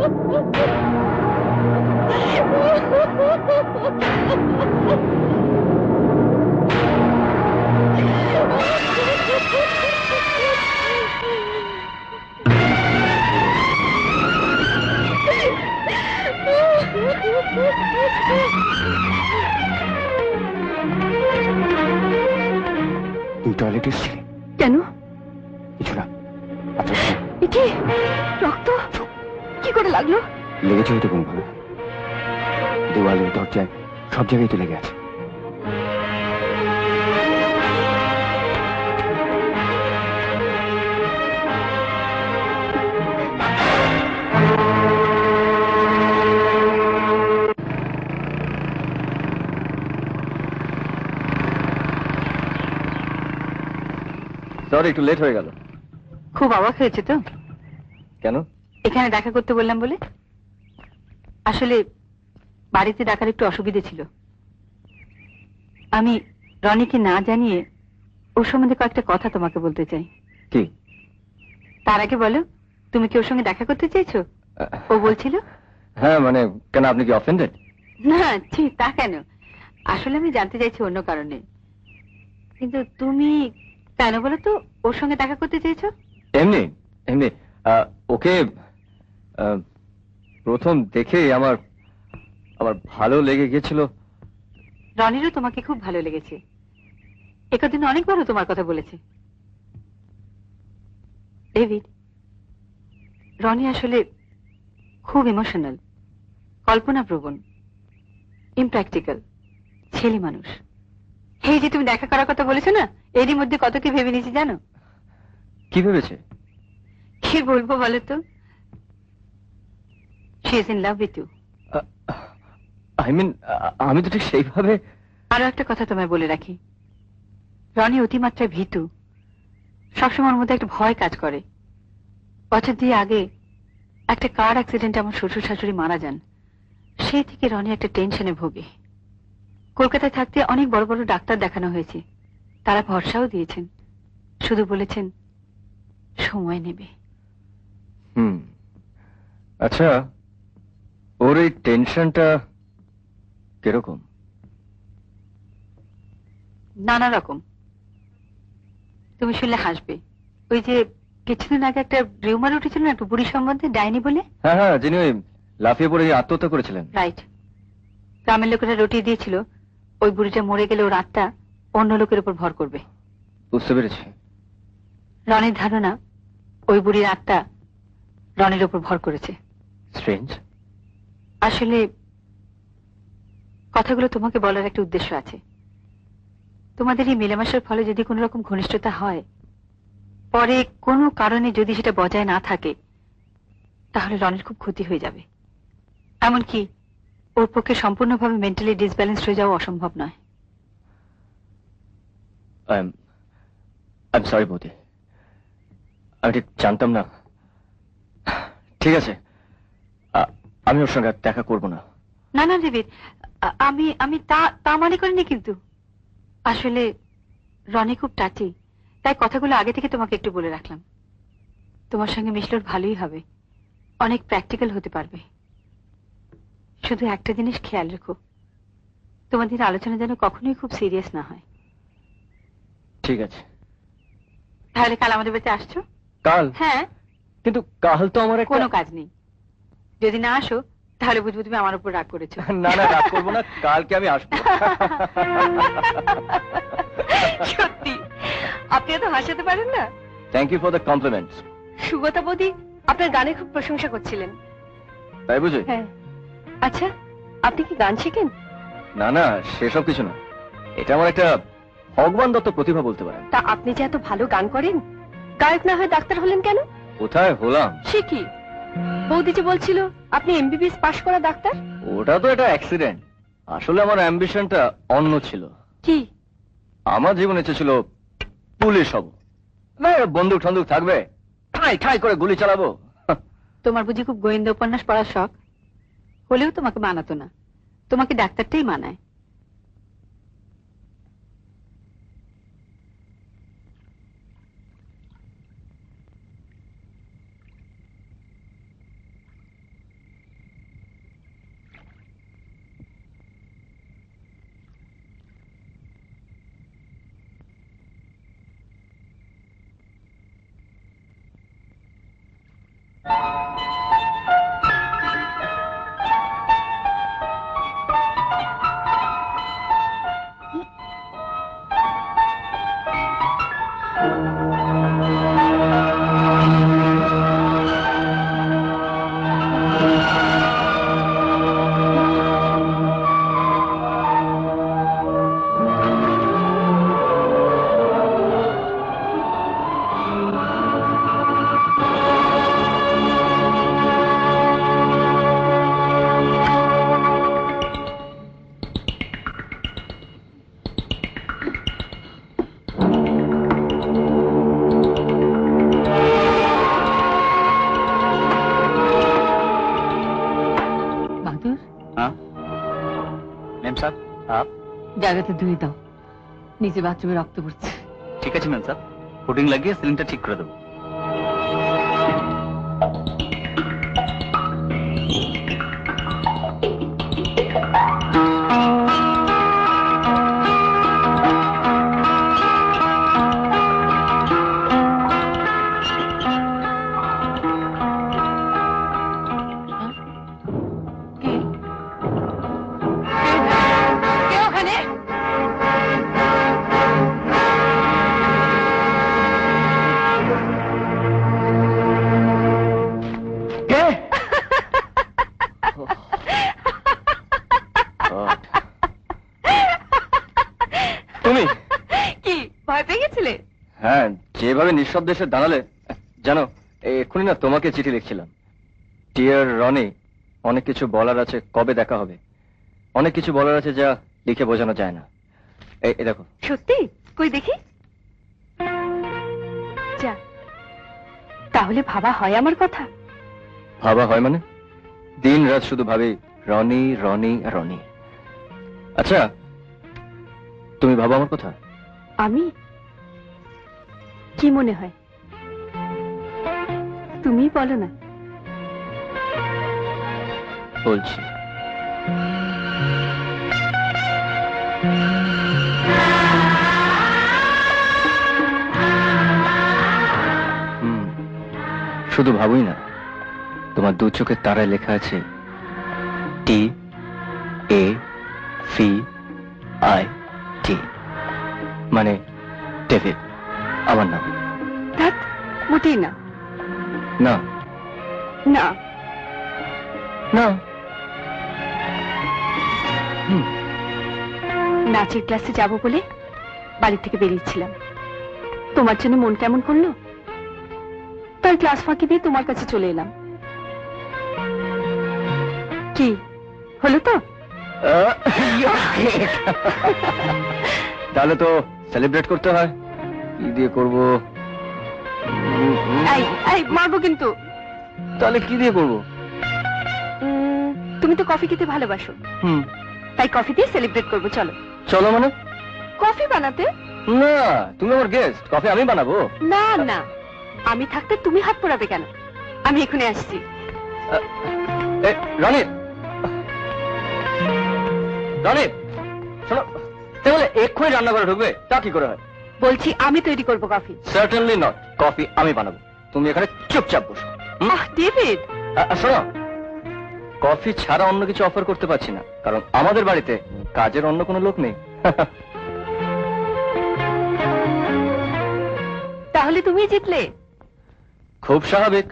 তুই টয়লেটে এসেছিলি কেন? কিছু না। কি রক্ত কি করে লাগলো? লেগেছে হয়তো কোনোভাবে, দেওয়ালে, দরজায়, সব জায়গায় তো লেগে আছে। সরি, একটু লেট হয়ে গেল। খুব অবাক হয়েছে তো? কেন? এখানে দেখা করতে বললাম বলে। আসলে বাড়িতে ডাকার একটু অসুবিধে ছিল। আমি রনিকে না জানিয়ে ওর সম্বন্ধে কয়েকটা কথা তোমাকে বলতে চাই। কি? তার আগে বলো, তুমি কি ওর সঙ্গে দেখা করতে চাইছো? ও বলছিল। হ্যাঁ, মানে কেন, আপনি কি অফেন্ডেড? না, ঠিক তা কেন। আসলে আমি জানতে চাইছি অন্য কারণে। কিন্তু তুমি কেন বলো তো ওর সঙ্গে দেখা করতে চাইছো? এমনি এমনি ওকে প্রথম দেখে আমার ভালো লেগে গেছিল। রনিরও তোমাকে খুব ভালো লেগেছে। একদিন অনেকবারও তোমার কথা বলেছে। ডেভিড, রনি আসলে খুব ইমোশনাল, কল্পনা প্রবণ, ইমপ্র্যাকটিক্যাল ছেলে মানুষ। এই যে তুমি দেখা করার কথা বলেছো না, এরই মধ্যে কত কি ভেবে নিয়েছি জানো? কি ভেবেছে? কি বলবো বলো তো? She is in love with you. I mean, আমি তো ঠিক সেইভাবে। আরো একটা কথা তোমায় বলে রাখি, রনি অতিমাত্রায় ভীতু। সবসময় ওর মধ্যে একটা ভয় কাজ করে। বছর দিয়ে আগে একটা কার অ্যাক্সিডেন্টে আমার শ্বশুর শাশুড়ি মারা যান। সেই থেকে রনি একটা টেনশনে ভোগে। কলকাতায় থাকতে অনেক বড় বড় ডাক্তার দেখানো হয়েছে, তারা ভরসাও দিয়েছেন, শুধু বলেছেন সময় নেবে। আচ্ছা, ওর এই টেনশনটা কিরকম? নানা রকম। তুমি শুনলে হাসবে। ওই যে কিছুদিন আগে একটা রিউমার উঠেছিল না, একটা বুড়ি সম্বন্ধে, ডাইনি বলে। হ্যাঁ হ্যাঁ, যিনি ওই লাফিয়ে পড়ে আত্মহত্যা করেছিলেন। রাইট। গ্রামের লোকেরা রটিয়ে দিয়েছিল ওই বুড়িটা মরে গেলে ওর আত্মা অন্য লোকের উপর ভর করবে। বুঝতে পেরেছি। রনির ধারণা ওই বুড়ির আত্মা রনির উপর ভর করেছে। স্ট্রেঞ্জ। আসলে কথাগুলো তোমাকে বলার একটা উদ্দেশ্য আছে। তোমাদের এই মেলামেশার ফলে যদি কোনো রকম ঘনিষ্ঠতা হয়, পরে কোনো কারণে যদি সেটা বজায় না থাকে, তাহলে রনির খুব ক্ষতি হয়ে যাবে। এমনকি ওর পক্ষে সম্পূর্ণভাবে মেন্টালি ডিসব্যালেন্স হয়ে যাওয়া অসম্ভব নয়। আই এম সরি বৌদি, আমি ঠিক জানতাম না। ঠিক আছে, আমি ওর সঙ্গে দেখা করব না। না না দেবীর, আমি আমি তা মনে করিনি। কিন্তু আসলে রনি খুব টাচি, তাই কথাগুলো আগে থেকে তোমাকে একটু বলে রাখলাম। তোমার সঙ্গে মিশলে ওর ভালোই হবে, অনেক প্র্যাকটিক্যাল হতে পারবে। শুধু একটা জিনিস খেয়াল রেখো, তোমাদের আলোচনা যেন কখনোই খুব সিরিয়াস না হয়। ঠিক আছে। তাহলে কাল আমাদের বাড়িতে আসছো? কাল? হ্যাঁ। কিন্তু কাল তো আমার কোনো কাজ নেই। যদি না আসো তাহলে বুঝবো তুমি আমার উপর রাগ করেছো। না না, রাগ করবো না, কালকে আমি আসবো। সত্যি আপনি এত হাসাতে পারেন না। Thank you for the compliments. Sugata বৌদি আপনার গানে খুব প্রশংসা করছিলেন। তাই বুঝি? হ্যাঁ। আচ্ছা, আপনি কি গান শেখেন? না না, সেসব কিছু না, এটা আমার একটা ভগবান দত্ত প্রতিভা বলতে পারেন। তা আপনি যে এত ভালো গান করেন, গায়ক না হয়ে ডাক্তার হলেন কেন? কোথায় হলাম? সে কি, বৌদি যে বলছিল আপনি এমবিবিএস পাশ করা ডাক্তার। ওটা তো একটা অ্যাক্সিডেন্ট, আসলে আমার অ্যাম্বিশনটা অন্য ছিল। কি? আমার জীবন ইচ্ছে ছিল পুলিশ হব, বন্দুক ঠন্দুক থাকবে, ঠাই ঠাই করে গুলি চালাবো। তোমার বুঝি খুব গোয়েন্দা উপন্যাস পড়ার শখ? হলেও তোমাকে মানাতো না, তোমাকে ডাক্তারটাই মানায়। জায়গাটা ধুয়ে দাও, নিচে বাথরুমে রক্ত পড়ছে। ঠিক আছে ম্যাম সাহেব, পুডিং লাগিয়ে সিলিংটা ঠিক করে দেবো। কে ওখানে? কে? তুমি? কি ভয় পেয়ে গেছিলে? হ্যাঁ, যেভাবে নিঃশব্দে এসে দাঁড়ালে, জানো এক্ষুনি না তোমাকে চিঠি লিখছিলাম। ডিয়ার রনি, অনেক কিছু বলার আছে, কবে দেখা হবে, অনেক কিছু বলার আছে যা লিখে বোঝানো যায় না। এই দেখো। সত্যি? কই দেখি। যা, তাহলে ভাবা হয় আমার কথা? ভাবা হয় মানে? দিন রাত শুধু ভাবি রনি রনি রনি। আচ্ছা, তুমি ভাবো আমার কথা? আমি? কি মনে হয়? তুমি বলো না। বলছি। শুধু ভাবই না, তোমার দু চোখের তারায় লেখা আছে DAVID, মানে ডেভিড, আমার নাম। ধ্যাৎ, মোটেই না। না না না। নাচের ক্লাসে যাব বলে বাড়ি থেকে বেরিয়েছিলাম। তোমার জন্য মন কেমন করলো, তাই ক্লাস ফাঁকি দিয়ে তোমার কাছে চলে এলাম। কি হলো তো? তাহলে তো সেলিব্রেট করতে হয়। কি দিয়ে করব? মারবো কিন্তু। তাহলে কি দিয়ে করব? তুমি তো কফি খেতে ভালোবাসো, তাই কফি দিয়ে সেলিব্রেট করবো। চলো। চলো মানে? কফি বানাতে? না, তুমি আমার গেস্ট, কফি আমি বানাবো। না না, আমি থাকতে তুমি হাত পোড়াবে কেন? আমি এখানে আসছি। রনি, রনি শোনো, তাহলে এক্ষুনি রান্না করে ঢুকবে, তা কি করে হয়? বলছি আমি তৈরি করবো কফি। সার্টেনলি নট, কফি আমি বানাবো, তুমি এখানে চুপচাপ বসো। ডেভিড, শোনো, কফি ছাড়া অন্য কিছু অফার করতে পারছি না, কারণ আমাদের বাড়িতে কাজের অন্য কোনো লোক নেই। তাহলে তুমি জিতলে। খুব স্বাভাবিক।